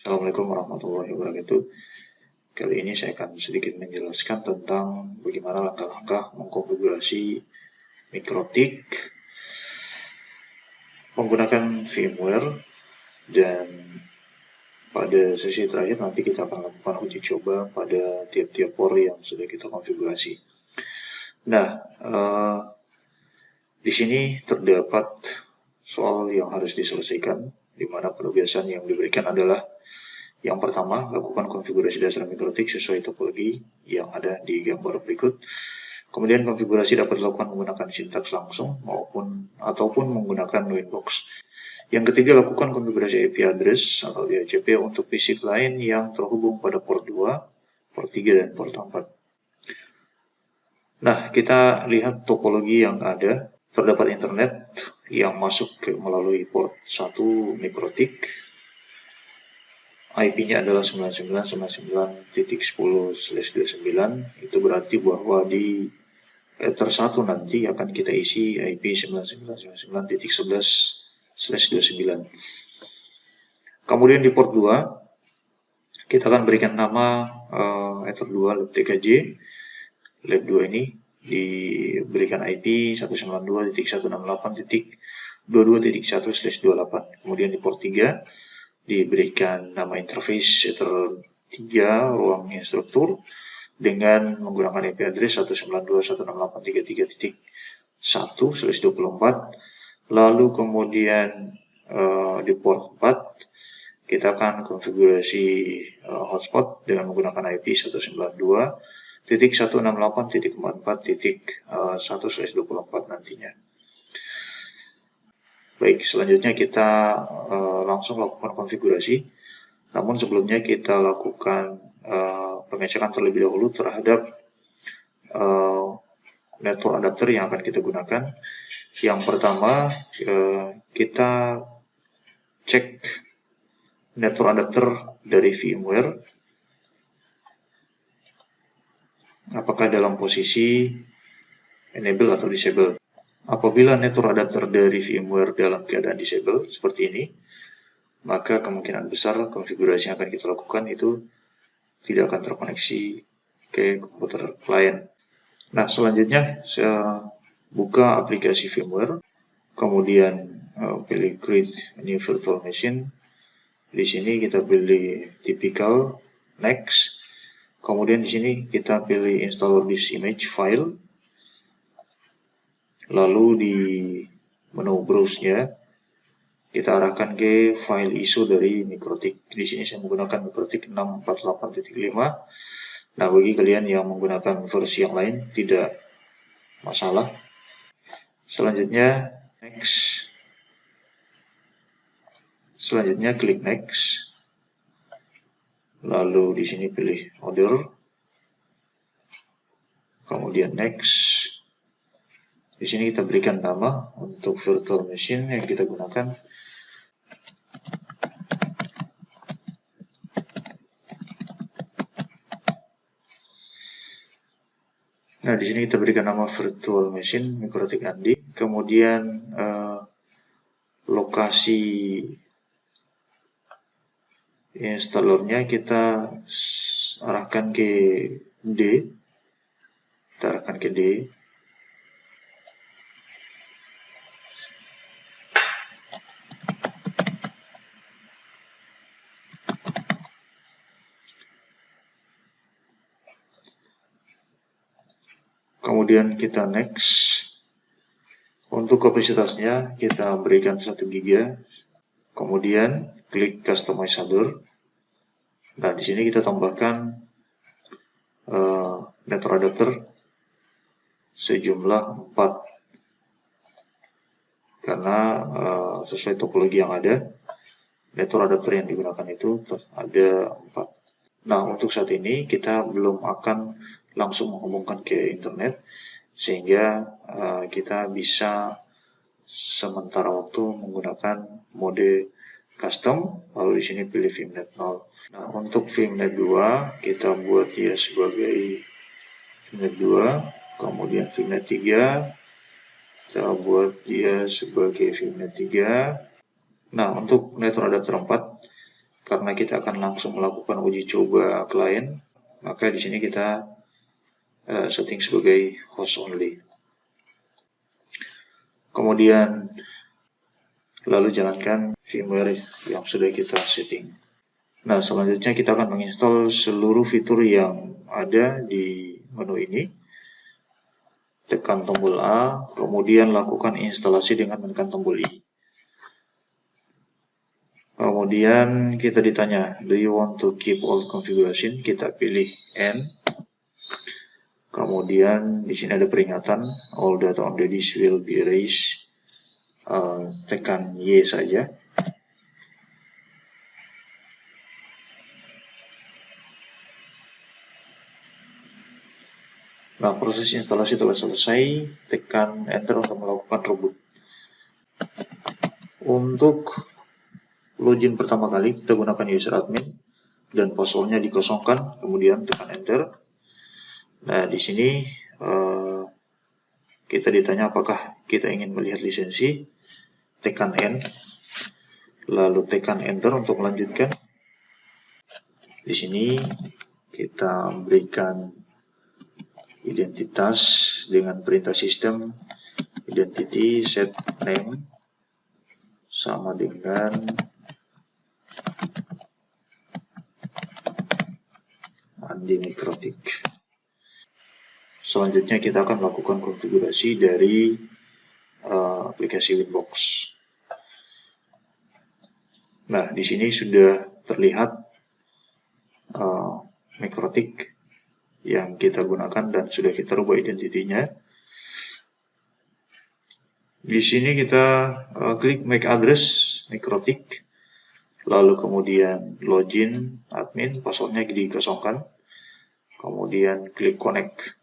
Assalamualaikum warahmatullahi wabarakatuh. Kali ini saya akan sedikit menjelaskan tentang bagaimana langkah-langkah mengkonfigurasi MikroTik menggunakan VMware, dan pada sesi terakhir nanti kita akan lakukan uji coba pada tiap-tiap port yang sudah kita konfigurasi. Nah, di sini terdapat soal yang harus diselesaikan, di mana penugasan yang diberikan adalah yang pertama, lakukan konfigurasi dasar MikroTik sesuai topologi yang ada di gambar berikut. Kemudian konfigurasi dapat dilakukan menggunakan sintaks langsung ataupun menggunakan Winbox. Yang ketiga, lakukan konfigurasi IP address atau DHCP untuk PC lain yang terhubung pada port 2, port 3, dan port 4. Nah, kita lihat topologi yang ada. Terdapat internet yang masuk melalui port 1 MikroTik. IP-nya adalah 99.10/29. Itu berarti bahwa di ether 1 nanti akan kita isi IP 99.11/29. Kemudian di port 2 kita akan berikan nama ether 2 lab TKJ. Lab 2 ini diberikan IP 192.168.22.1/28. Kemudian di port 3 diberikan nama interface ether 3 ruang instruktur dengan menggunakan IP address 192.168.3.1/24. Lalu kemudian di port 4 kita akan konfigurasi hotspot dengan menggunakan IP 192.168.44.1/24 nantinya. Baik, selanjutnya kita langsung lakukan konfigurasi. Namun sebelumnya kita lakukan pengecekan terlebih dahulu terhadap network adapter yang akan kita gunakan. Yang pertama, kita cek network adapter dari VMware apakah dalam posisi enable atau disable. Apabila network adapter dari VMware dalam keadaan disable seperti ini, maka kemungkinan besar konfigurasi yang akan kita lakukan itu tidak akan terkoneksi ke komputer klien. Nah, selanjutnya saya buka aplikasi VMware, kemudian pilih create new virtual machine. Di sini kita pilih typical, next. Kemudian di sini kita pilih installer this image file. Lalu di menu browse-nya kita arahkan ke file ISO dari MikroTik. Di sini saya menggunakan MikroTik 648.5. Nah, bagi kalian yang menggunakan versi yang lain tidak masalah. Selanjutnya next. Selanjutnya klik next. Lalu di sini pilih order. Kemudian next. Di sini kita berikan nama untuk virtual machine yang kita gunakan. Nah, di sini kita berikan nama virtual machine MikroTik Andi. Kemudian lokasi installernya kita arahkan ke D. Kita arahkan ke D. Kemudian kita next. Untuk kapasitasnya kita berikan 1 GB. Kemudian klik customize hardware. Nah, di sini kita tambahkan network adapter sejumlah 4. Karena sesuai topologi yang ada, network adapter yang digunakan itu ada 4. Nah, untuk saat ini kita belum akan langsung menghubungkan ke internet, sehingga kita bisa sementara waktu menggunakan mode custom. Lalu di sini pilih VMnet 0. Nah, untuk VMnet 2 kita buat dia sebagai VMnet 2, kemudian VMnet 3 kita buat dia sebagai VMnet 3. Nah, untuk network adapter 4 karena kita akan langsung melakukan uji coba klien, maka di sini kita setting sebagai host only. Kemudian lalu jalankan firmware yang sudah kita setting. Nah, selanjutnya kita akan menginstal seluruh fitur yang ada di menu ini. Tekan tombol A, kemudian lakukan instalasi dengan menekan tombol I. Kemudian kita ditanya, do you want to keep all configuration? Kita pilih N. Kemudian di sini ada peringatan, all data on the disk will be erased. Tekan Y saja. Nah, proses instalasi telah selesai. Tekan Enter untuk melakukan reboot. Untuk login pertama kali, kita gunakan user admin dan passwordnya dikosongkan, kemudian tekan Enter. Nah, di sini kita ditanya apakah kita ingin melihat lisensi. Tekan N, lalu tekan Enter untuk melanjutkan. Di sini kita berikan identitas dengan perintah sistem identity set name sama dengan Andi Mikrotik. Selanjutnya kita akan melakukan konfigurasi dari aplikasi Winbox. Nah, di sini sudah terlihat Mikrotik yang kita gunakan dan sudah kita rubah identitinya. Di sini kita klik make address Mikrotik, lalu kemudian login admin, passwordnya dikosongkan, kemudian klik connect.